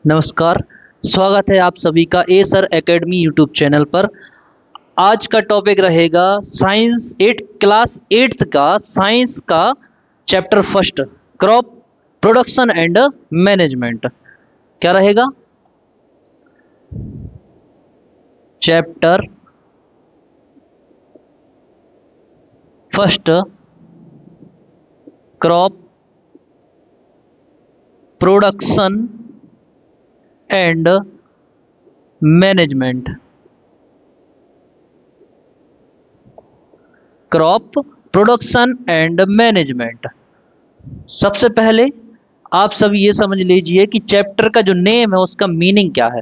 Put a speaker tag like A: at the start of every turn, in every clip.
A: नमस्कार। स्वागत है आप सभी का ए सर एकेडमी यूट्यूब चैनल पर। आज का टॉपिक रहेगा साइंस 8 क्लास 8th का साइंस का chapter first, crop production and management. क्या रहेगा? Chapter first, crop production and management. Crop production and management. सबसे पहले आप सभी ये समझ लीजिए कि चैप्टर का जो नेम है उसका मीनिंग क्या है।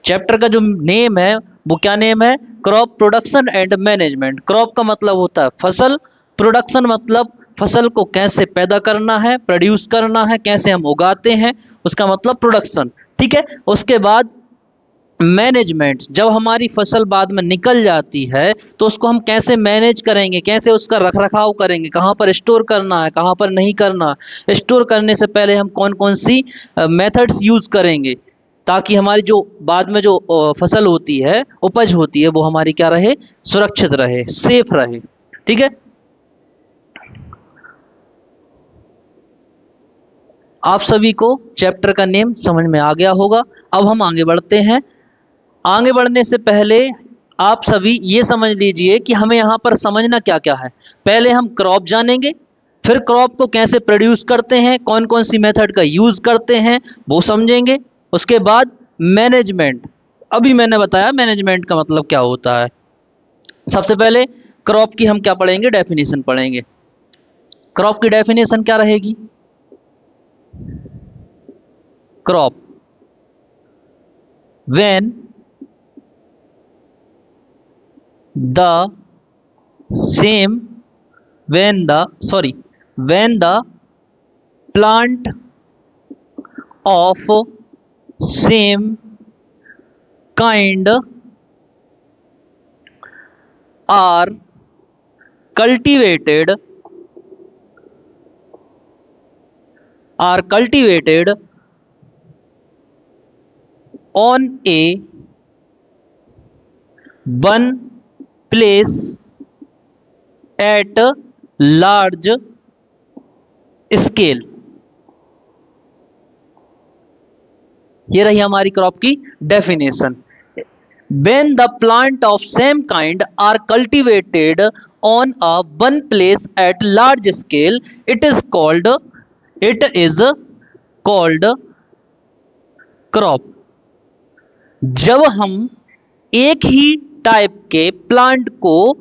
A: चैप्टर का जो नेम है वो क्या नेम है? Crop production and management. Crop का मतलब होता है फसल, प्रोडक्शन मतलब फसल को कैसे पैदा करना है, प्रोड्यूस करना है, कैसे हम उगाते हैं, उसका मतलब प्रोडक्शन। ठीक है। उसके बाद मैनेजमेंट, जब हमारी फसल बाद में निकल जाती है तो उसको हम कैसे मैनेज करेंगे, कैसे उसका रख रखाव करेंगे, कहाँ पर स्टोर करना है, कहाँ पर नहीं करना, स्टोर करने से पहले हम कौन कौन सी मेथड्स यूज करेंगे ताकि हमारी जो बाद में जो फसल होती है, उपज होती है, वो हमारी क्या रहे? सुरक्षित रहे, सेफ रहे। ठीक है। आप सभी को चैप्टर का नेम समझ में आ गया होगा। अब हम आगे बढ़ते हैं। आगे बढ़ने से पहले आप सभी ये समझ लीजिए कि हमें यहाँ पर समझना क्या क्या है। पहले हम क्रॉप जानेंगे, फिर क्रॉप को कैसे प्रोड्यूस करते हैं, कौन कौन सी मेथड का यूज करते हैं वो समझेंगे। उसके बाद मैनेजमेंट, अभी मैंने बताया मैनेजमेंट का मतलब क्या होता है। सबसे पहले क्रॉप की हम क्या पढ़ेंगे? डेफिनेशन पढ़ेंगे। क्रॉप की डेफिनेशन क्या रहेगी? Crop, when the same when the plant of same kind are cultivated on a one place at large scale। ये रही हमारी क्रॉप की definition. When the plant of same kind are cultivated on a one place at large scale, it is called crop। जब हम एक ही type के plant को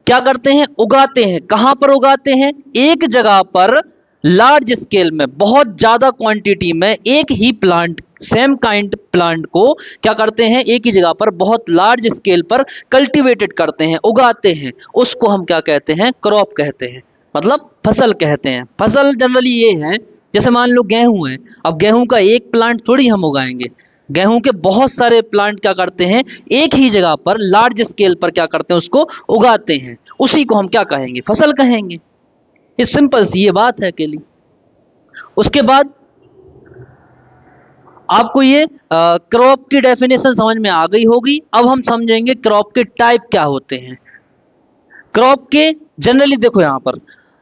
A: क्या करते हैं? उगाते हैं। कहां पर उगाते हैं? एक जगह पर लार्ज स्केल में, बहुत ज्यादा क्वांटिटी में एक ही प्लांट, सेम काइंड प्लांट को क्या करते हैं? एक ही जगह पर बहुत लार्ज स्केल पर कल्टीवेटेड करते हैं, उगाते हैं। उसको हम क्या कहते हैं? क्रॉप कहते हैं, मतलब फसल कहते हैं। फसल जनरली ये है, जैसे मान लो गेहूं है। अब गेहूं का एक प्लांट थोड़ी हम उगाएंगे, गेहूं के बहुत सारे प्लांट क्या करते हैं? एक ही जगह पर लार्ज स्केल पर क्या करते हैं? उसको उगाते हैं। उसी को हम क्या कहेंगे? फसल कहेंगे। ये सिंपल सी ये बात है अकेली। उसके बाद आपको ये क्रॉप की डेफिनेशन समझ में आ गई होगी। अब हम समझेंगे क्रॉप के टाइप क्या होते हैं। क्रॉप के जनरली देखो यहाँ पर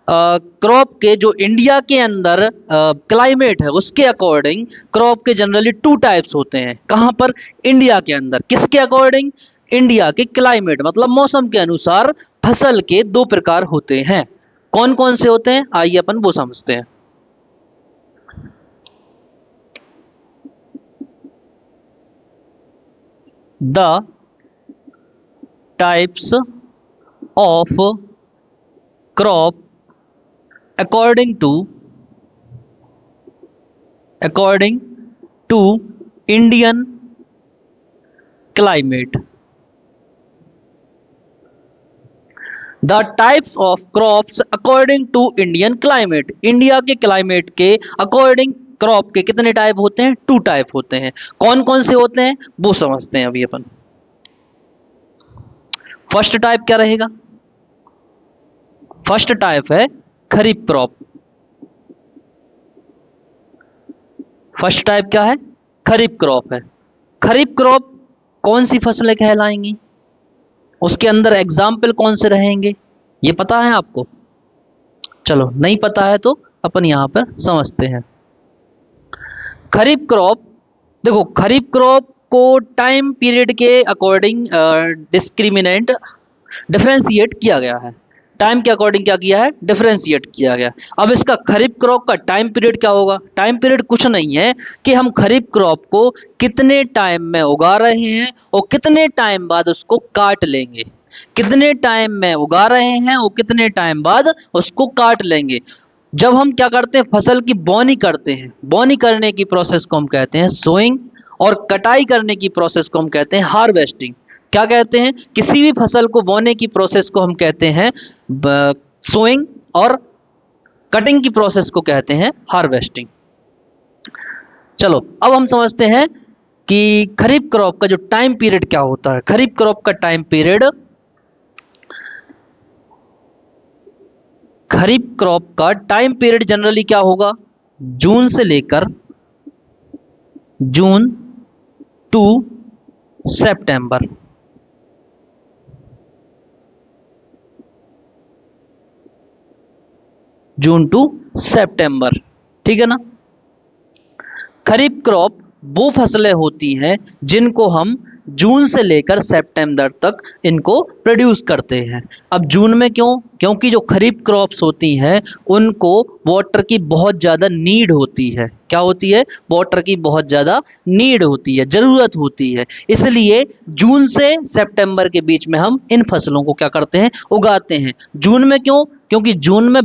A: क्रॉप के जो इंडिया के अंदर क्लाइमेट है उसके अकॉर्डिंग क्रॉप के जनरली 2 टाइप्स होते हैं। कहाँ पर? इंडिया के अंदर। किसके अकॉर्डिंग? इंडिया के क्लाइमेट मतलब मौसम के अनुसार फसल के 2 प्रकार होते हैं। कौन कौन से होते हैं? आइए अपन वो समझते हैं। The types of crop according to Indian climate। The types of crops according to Indian climate। India के क्लाइमेट के अकॉर्डिंग क्रॉप के कितने टाइप होते हैं? 2 टाइप होते हैं। कौन कौन से होते हैं वो समझते हैं अभी अपन। फर्स्ट टाइप क्या रहेगा? फर्स्ट टाइप है खरीफ क्रॉप। फर्स्ट टाइप क्या है? खरीफ क्रॉप है। खरीफ क्रॉप कौन सी फसलें कहलाएंगी, उसके अंदर एग्जाम्पल कौन से रहेंगे, ये पता है आपको? चलो नहीं पता है तो अपन यहां पर समझते हैं। खरीफ क्रॉप, देखो खरीफ क्रॉप को टाइम पीरियड के अकॉर्डिंग डिस्क्रिमिनेंट डिफरेंशिएट किया गया है। टाइम के अकॉर्डिंग क्या किया है, डिफरेंशिएट किया गया। अब इसका खरीफ क्रॉप का टाइम पीरियड क्या होगा? टाइम पीरियड कुछ नहीं है कि हम खरीफ क्रॉप को कितने टाइम में उगा रहे हैं और कितने टाइम बाद उसको काट लेंगे। कितने टाइम में उगा रहे हैं और कितने टाइम बाद उसको काट लेंगे। जब हम क्या करते हैं, फसल की बोनी करते हैं, बोनी करने की प्रोसेस को हम कहते हैं सोइंग, और कटाई करने की प्रोसेस को हम कहते हैं हार्वेस्टिंग। क्या कहते हैं, किसी भी फसल को बोने की प्रोसेस को हम कहते हैं सोइंग, और कटिंग की प्रोसेस को कहते हैं हार्वेस्टिंग। चलो अब हम समझते हैं कि खरीफ क्रॉप का जो टाइम पीरियड क्या होता है। खरीफ क्रॉप का टाइम पीरियड, खरीफ क्रॉप का टाइम पीरियड जनरली क्या होगा, जून से लेकर जून टू सितंबर। जून टू सितंबर, ठीक है ना। खरीफ क्रॉप वो फसलें होती हैं जिनको हम जून से लेकर सितंबर तक इनको प्रोड्यूस करते हैं। अब जून में क्यों? क्योंकि जो खरीफ क्रॉप्स होती हैं उनको वाटर की बहुत ज़्यादा नीड होती है। क्या होती है? वाटर की बहुत ज़्यादा नीड होती है, ज़रूरत होती है। इसलिए जून से सितंबर के बीच में हम इन फसलों को क्या करते हैं, उगाते हैं। जून में क्यों? क्योंकि जून में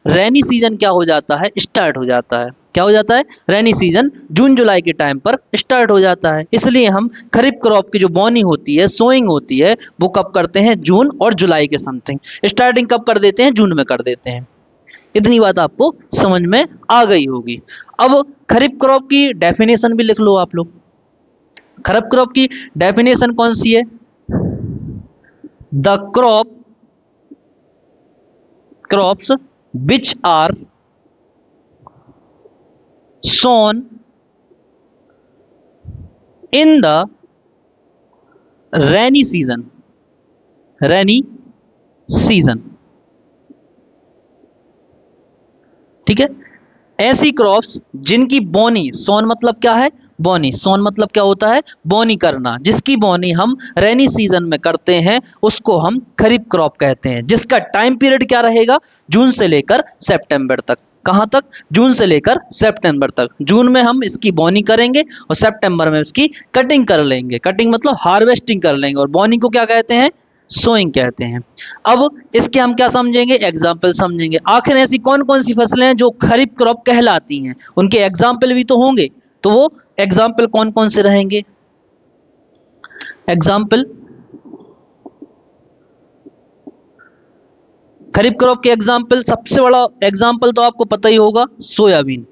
A: रेनी सीजन क्या हो जाता है, स्टार्ट हो जाता है। क्या हो जाता है? रेनी सीजन जून जुलाई के टाइम पर स्टार्ट हो जाता है। इसलिए हम खरीफ क्रॉप की जो बोनी होती है, सोइंग होती है, वो कब करते हैं, जून और जुलाई के समथिंग। स्टार्टिंग कब कर देते हैं, जून में कर देते हैं। इतनी बात आपको समझ में आ गई होगी। अब खरीफ क्रॉप की डेफिनेशन भी लिख लो आप लोग। खरीफ क्रॉप की डेफिनेशन कौन सी है? The crops which are sown in the rainy season, rainy season, ठीक है। ऐसी क्रॉप्स जिनकी बोनी, सोन मतलब क्या है, बोनी, सोन मतलब क्या होता है, बोनी करना, जिसकी बोनी हम रेनी सीजन में करते हैं उसको हम खरीफ क्रॉप कहते हैं। जिसका टाइम पीरियड क्या रहेगा, जून से लेकर सितंबर तक। कहां तक? जून से लेकर सितंबर तक। जून में हम इसकी बोनी करेंगे और सितंबर में इसकी कटिंग कर लेंगे। कटिंग मतलब हार्वेस्टिंग कर लेंगे, और बोनी को क्या कहते हैं, सोइंग कहते हैं। अब इसके हम क्या समझेंगे, एग्जाम्पल समझेंगे। आखिर ऐसी कौन कौन सी फसलें हैं जो खरीफ क्रॉप कहलाती हैं, उनके एग्जाम्पल भी तो होंगे। तो वो एग्जाम्पल कौन कौन से रहेंगे? एग्जाम्पल, खरीफ क्रॉप के एग्जाम्पल, सबसे बड़ा एग्जाम्पल तो आपको पता ही होगा, सोयाबीन।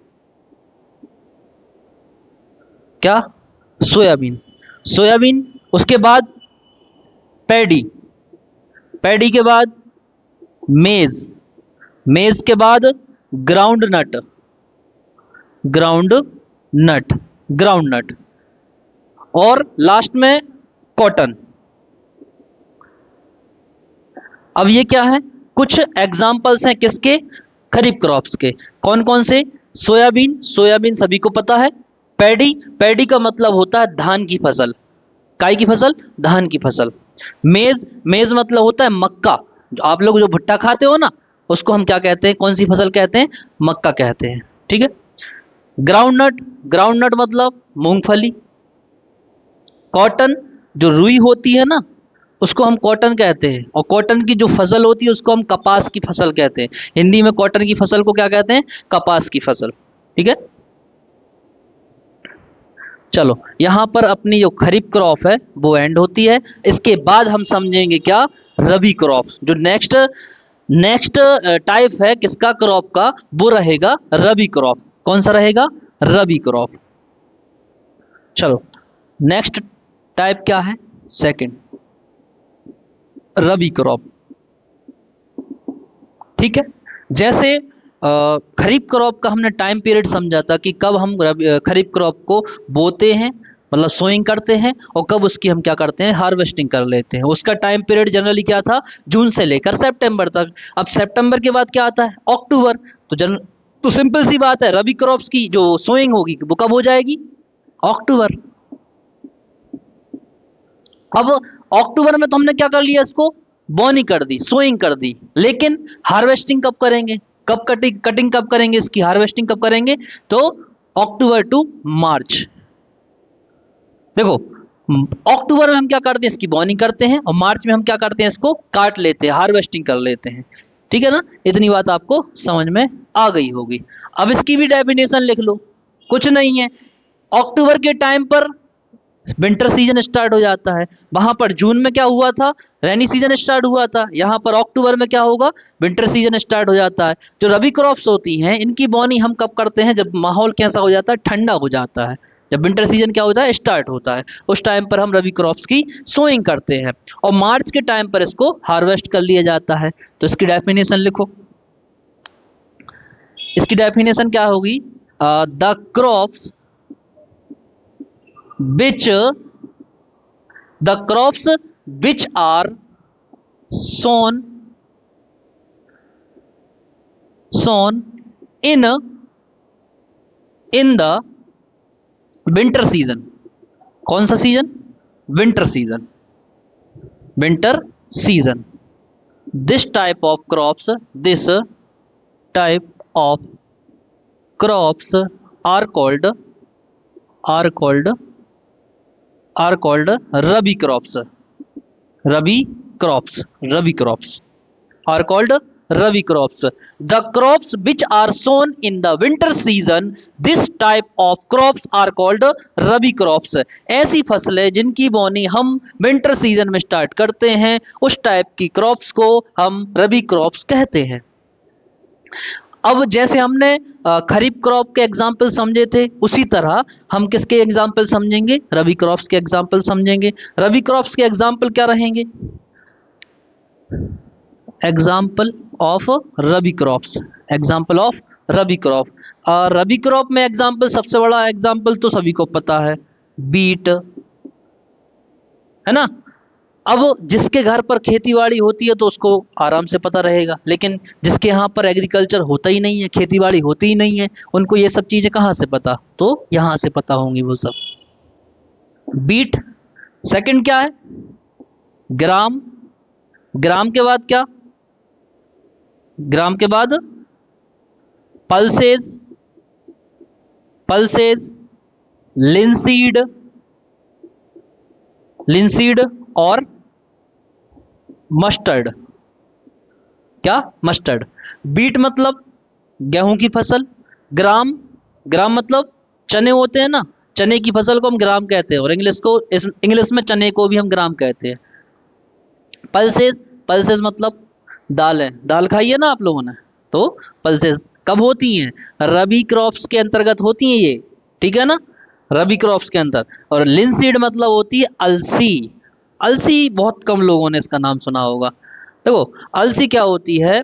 A: क्या? सोयाबीन। सोयाबीन, उसके बाद पैडी, पैडी के बाद मेज, मेज के बाद groundnut, groundnut, groundnut, और लास्ट में कॉटन। अब ये क्या है, कुछ एग्जाम्पल्स हैं किसके, खरीफ क्रॉप्स के। कौन कौन से? सोयाबीन, सोयाबीन सभी को पता है। पैडी, पैडी का मतलब होता है धान की फसल। काय की फसल? धान की फसल। मेज, मेज मतलब होता है मक्का। जो आप लोग जो भुट्टा खाते हो ना, उसको हम क्या कहते हैं, कौन सी फसल कहते हैं, मक्का कहते हैं, ठीक है। ग्राउंड नट, ग्राउंड नट मतलब मूंगफली। कॉटन, जो रुई होती है ना, उसको हम कॉटन कहते हैं। और कॉटन की जो फसल होती है उसको हम कपास की फसल कहते हैं। हिंदी में कॉटन की फसल को क्या कहते हैं, कपास की फसल, ठीक है। चलो यहां पर अपनी जो खरीफ क्रॉप है वो एंड होती है। इसके बाद हम समझेंगे क्या, रबी क्रॉप। जो नेक्स्ट नेक्स्ट टाइप है किसका, क्रॉप का, वो रहेगा रबी क्रॉप। कौन सा रहेगा, रबी क्रॉप। चलो नेक्स्ट टाइप क्या है, सेकंड, रबी क्रॉप, ठीक है। जैसे खरीफ क्रॉप का हमने टाइम पीरियड समझा था कि कब हम खरीफ क्रॉप को बोते हैं, मतलब सोइंग करते हैं, और कब उसकी हम क्या करते हैं, हार्वेस्टिंग कर लेते हैं। उसका टाइम पीरियड जनरली क्या था, जून से लेकर सितंबर तक। अब सितंबर के बाद क्या आता है, अक्टूबर। तो सिंपल सी बात है, रबी क्रॉप्स की जो सोइंग होगी वो कब हो जाएगी, अक्टूबर। अब अक्टूबर में तो हमने क्या कर लिया, इसको बोनी कर दी, सोइंग कर दी, लेकिन हार्वेस्टिंग कब करेंगे, कब कटिंग कटिंग कब करेंगे, इसकी हार्वेस्टिंग कब करेंगे, तो अक्टूबर टू मार्च। देखो, अक्टूबर में हम क्या करते हैं, इसकी बोनी करते हैं, और मार्च में हम क्या करते हैं, इसको काट लेते हैं, हार्वेस्टिंग कर लेते हैं। ठीक है ना, इतनी बात आपको समझ में आ गई होगी। अब इसकी भी डेफिनेशन लिख लो। कुछ नहीं है, अक्टूबर के टाइम पर विंटर सीजन स्टार्ट हो जाता है। वहां पर जून में क्या हुआ था, रेनी सीजन स्टार्ट हुआ था। यहाँ पर अक्टूबर में क्या होगा, विंटर सीजन स्टार्ट हो जाता है। जो रबी क्रॉप्स होती हैं, इनकी बोनी हम कब करते हैं, जब माहौल कैसा हो जाता है, ठंडा हो जाता है। जब विंटर सीजन क्या होता है, स्टार्ट होता है, उस टाइम पर हम रबी क्रॉप्स की सोइंग करते हैं, और मार्च के टाइम पर इसको हार्वेस्ट कर लिया जाता है। तो इसकी डेफिनेशन लिखो। इसकी डेफिनेशन क्या होगी, the crops which the crops which are sown in the winter season। कौन सा season, winter season, winter season. this type of crops this type of crops are called are called are called rabi crops। rabi rabi crops are called rabi crops। The crops which are sown in the winter season, this type of crops are called rabi crops। ऐसी फसलें जिनकी बोनी हम winter season में start करते हैं, उस type की crops को हम रबी क्रॉप्स कहते हैं। अब जैसे हमने खरीफ क्रॉप के एग्जाम्पल समझे थे, उसी तरह हम किसके एग्जाम्पल समझेंगे, रबी क्रॉप्स के एग्जाम्पल समझेंगे। रबी क्रॉप्स के एग्जाम्पल क्या रहेंगे, example of rabi crops, example of rabi crop. Rabi crop में एग्जाम्पल, सबसे बड़ा एग्जाम्पल तो सभी को पता है, बीट, है ना। अब जिसके घर पर खेतीबाड़ी होती है तो उसको आराम से पता रहेगा, लेकिन जिसके यहाँ पर एग्रीकल्चर होता ही नहीं है, खेतीबाड़ी होती ही नहीं है, उनको ये सब चीजें कहाँ से पता, तो यहाँ से पता होंगी वो सब। बीट। सेकंड क्या है, ग्राम। ग्राम के बाद क्या, ग्राम के बाद पल्सेस, पल्सेस, लिंसीड, लिंसीड और मस्टर्ड। क्या, मस्टर्ड। बीट मतलब गेहूं की फसल, ग्राम, ग्राम मतलब चने होते हैं ना, चने की फसल को हम ग्राम कहते हैं, और इंग्लिश में चने को भी हम ग्राम कहते हैं। पल्सेस, पल्सेस मतलब दालें, दाल खाई है ना आप लोगों ने, तो पल्सेस कब होती हैं, रबी क्रॉप्स के अंतर्गत होती हैं ये, ठीक है ना, रबी क्रॉप्स के अंदर। और लिंसीड मतलब होती है अलसी। अलसी बहुत कम लोगों ने इसका नाम सुना होगा। देखो, अलसी क्या होती है,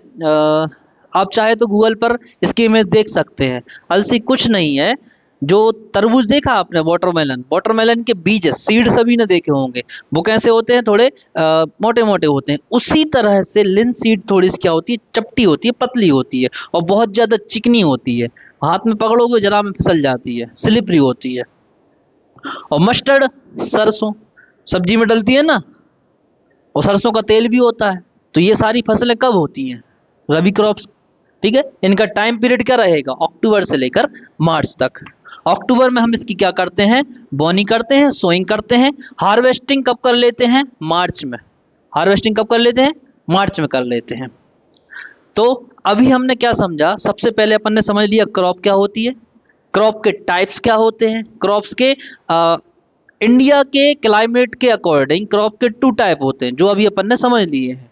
A: आप चाहे तो गूगल पर इसकी इमेज देख सकते हैं। अलसी कुछ नहीं है, जो तरबूज देखा आपने, वाटरमेलन, वाटरमेलन के बीज, सीड सभी ने देखे होंगे, वो कैसे होते हैं, थोड़े मोटे मोटे होते हैं। उसी तरह से लिंसीड थोड़ी सी क्या होती है, चपटी होती है, पतली होती है, और बहुत ज्यादा चिकनी होती है, हाथ में पकड़ोगे जरा में फिसल जाती है, स्लिपरी होती है। और मस्टर्ड, सरसों, सब्जी में डलती है ना, और सरसों का तेल भी होता है। तो ये सारी फसलें कब होती हैं, रबी क्रॉप्स, ठीक है। इनका टाइम पीरियड क्या रहेगा, अक्टूबर से लेकर मार्च तक। अक्टूबर में हम इसकी क्या करते हैं, बोनी करते हैं, सोइंग करते हैं। हार्वेस्टिंग कब कर लेते हैं, मार्च में। हार्वेस्टिंग कब कर लेते हैं, मार्च में कर लेते हैं। तो अभी हमने क्या समझा, सबसे पहले अपन ने समझ लिया क्रॉप क्या होती है, क्रॉप के टाइप्स क्या होते हैं, क्रॉप्स के इंडिया के क्लाइमेट के अकॉर्डिंग क्रॉप के 2 टाइप होते हैं, जो अभी अपन ने समझ लिए हैं।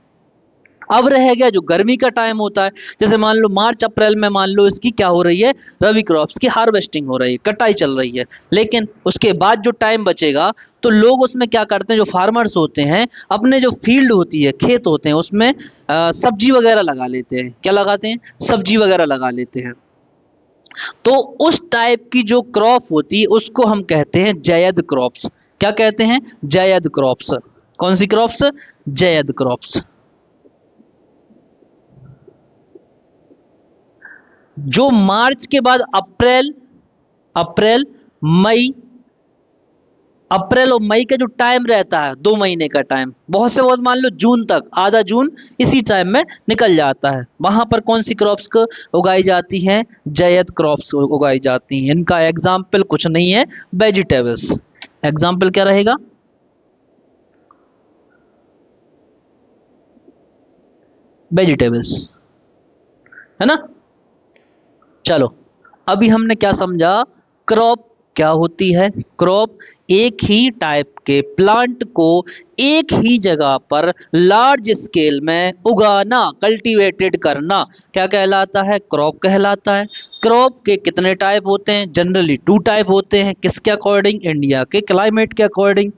A: अब रह गया जो गर्मी का टाइम होता है, जैसे मान लो मार्च अप्रैल में मान लो इसकी क्या हो रही है, रबी क्रॉप्स की हार्वेस्टिंग हो रही है, कटाई चल रही है। लेकिन उसके बाद जो टाइम बचेगा तो लोग उसमें क्या करते हैं, जो फार्मर्स होते हैं अपने जो फील्ड होती है, खेत होते हैं, उसमें सब्जी वगैरह लगा लेते हैं। क्या लगाते हैं, सब्जी वगैरह लगा लेते हैं। तो उस टाइप की जो क्रॉप होती है उसको हम कहते हैं जायद क्रॉप्स। क्या कहते हैं, जायद क्रॉप्स। कौन सी क्रॉप्स, जायद क्रॉप्स। जो मार्च के बाद अप्रैल, अप्रैल मई, अप्रैल और मई का जो टाइम रहता है 2 महीने का टाइम, बहुत से बहुत मान लो जून तक, आधा जून इसी टाइम में निकल जाता है। वहां पर कौन सी क्रॉप्स को उगाई जाती हैं, जायद क्रॉप्स उगाई जाती हैं। इनका एग्जाम्पल कुछ नहीं है, वेजिटेबल्स। एग्जाम्पल क्या रहेगा, वेजिटेबल्स, है ना। चलो अभी हमने क्या समझा, क्रॉप क्या होती है। क्रॉप एक ही टाइप के प्लांट को एक ही जगह पर लार्ज स्केल में उगाना, कल्टीवेटेड करना, क्या कहलाता है, क्रॉप कहलाता है। क्रॉप के कितने टाइप होते हैं, जनरली 2 टाइप होते हैं। किसके अकॉर्डिंग, इंडिया के क्लाइमेट के अकॉर्डिंग।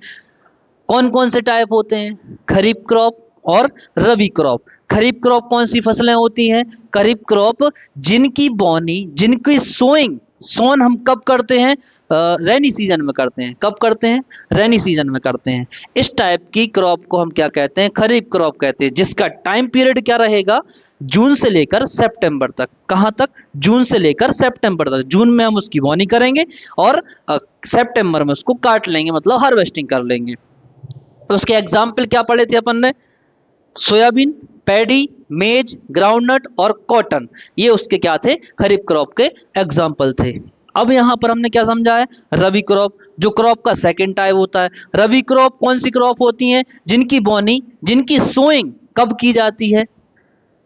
A: कौन कौन से टाइप होते हैं, खरीफ क्रॉप और रबी क्रॉप। खरीफ क्रॉप कौन सी फसलें होती हैं, खरीफ क्रॉप जिनकी बोनी, जिनकी सोइंग, सोन हम कब करते हैं, रेनी सीजन में करते हैं। कब करते हैं, रेनी सीजन में करते हैं। इस टाइप की क्रॉप को हम क्या कहते हैं, खरीफ क्रॉप कहते हैं, जिसका टाइम पीरियड क्या रहेगा, जून से लेकर सितंबर तक। कहां तक, जून से लेकर सितंबर तक। जून में हम उसकी बोनी करेंगे और सितंबर में उसको काट लेंगे, मतलब हार्वेस्टिंग कर लेंगे। तो उसके एग्जाम्पल क्या पढ़े थे अपन ने, सोयाबीन, पैडी, मेज, ग्राउंडनट और कॉटन। ये उसके क्या थे, खरीफ क्रॉप के एग्जाम्पल थे। अब यहां पर हमने क्या समझा है, रबी क्रॉप, जो क्रॉप का सेकंड टाइप होता है। रबी क्रॉप कौन सी क्रॉप होती है, जिनकी बोनी, जिनकी सोइंग कब की जाती है,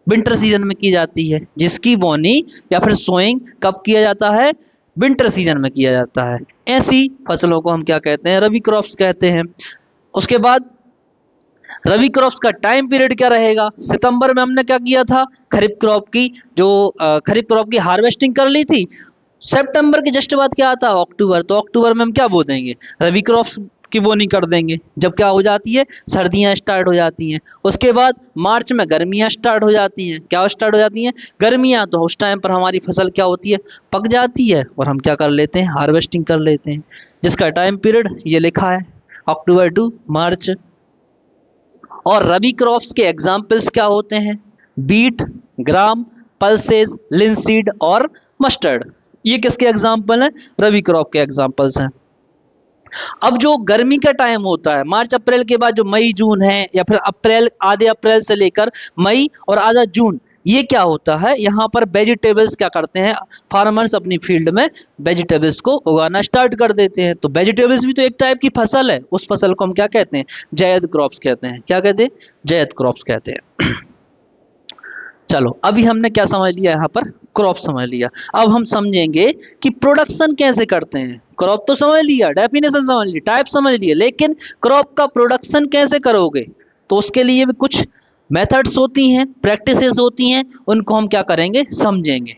A: विंटर सीजन में की जाती है। जिसकी बोनी या फिर सोइंग कब किया जाता है, विंटर सीजन में किया जाता है। ऐसी फसलों को हम क्या कहते हैं, रबी क्रॉप्स कहते हैं। उसके बाद रबी क्रॉप्स का टाइम पीरियड क्या रहेगा, सितंबर में हमने क्या किया था, खरीफ क्रॉप की जो खरीफ क्रॉप की हार्वेस्टिंग कर ली थी। सितंबर के जस्ट बाद क्या आता है, अक्टूबर। तो अक्टूबर में हम क्या बो देंगे, रबी क्रॉप्स की बोनी कर देंगे। जब क्या हो जाती है, सर्दियां स्टार्ट हो जाती हैं। उसके बाद मार्च में गर्मियां स्टार्ट हो जाती हैं। क्या स्टार्ट हो जाती हैं, गर्मियां। तो उस टाइम पर हमारी फसल क्या होती है, पक जाती है और हम क्या कर लेते हैं, हार्वेस्टिंग कर लेते हैं, जिसका टाइम पीरियड ये लिखा है, अक्टूबर टू मार्च। और रबी क्रॉप्स के एग्जाम्पल्स क्या होते हैं, बीट, ग्राम, पल्सेस, लिंसीड और मस्टर्ड। ये किसके एग्जाम्पल हैं, रबी क्रॉप के एग्जाम्पल्स हैं। अब जो गर्मी का टाइम होता है, मार्च अप्रैल के बाद जो मई जून है, या फिर अप्रैल, आधे अप्रैल से लेकर मई और आधा जून, ये क्या होता है, यहाँ पर वेजिटेबल्स क्या करते हैं, फार्मर्स अपनी फील्ड में वेजिटेबल्स को उगाना स्टार्ट कर देते हैं। तो वेजिटेबल्स भी तो एक टाइप की फसल है, उस फसल को हम क्या कहते हैं, जायद क्रॉप्स कहते हैं। क्या कहते हैं, जायद क्रॉप्स कहते हैं। चलो अभी हमने क्या समझ लिया, यहाँ पर क्रॉप समझ लिया। अब हम समझेंगे कि प्रोडक्शन कैसे करते हैं। क्रॉप तो समझ लिया, डेफिनेशन समझ ली, टाइप समझ लिए, लेकिन क्रॉप का प्रोडक्शन कैसे करोगे, तो उसके लिए भी कुछ मेथड्स होती हैं, प्रैक्टिसेस होती हैं, उनको हम क्या करेंगे, समझेंगे।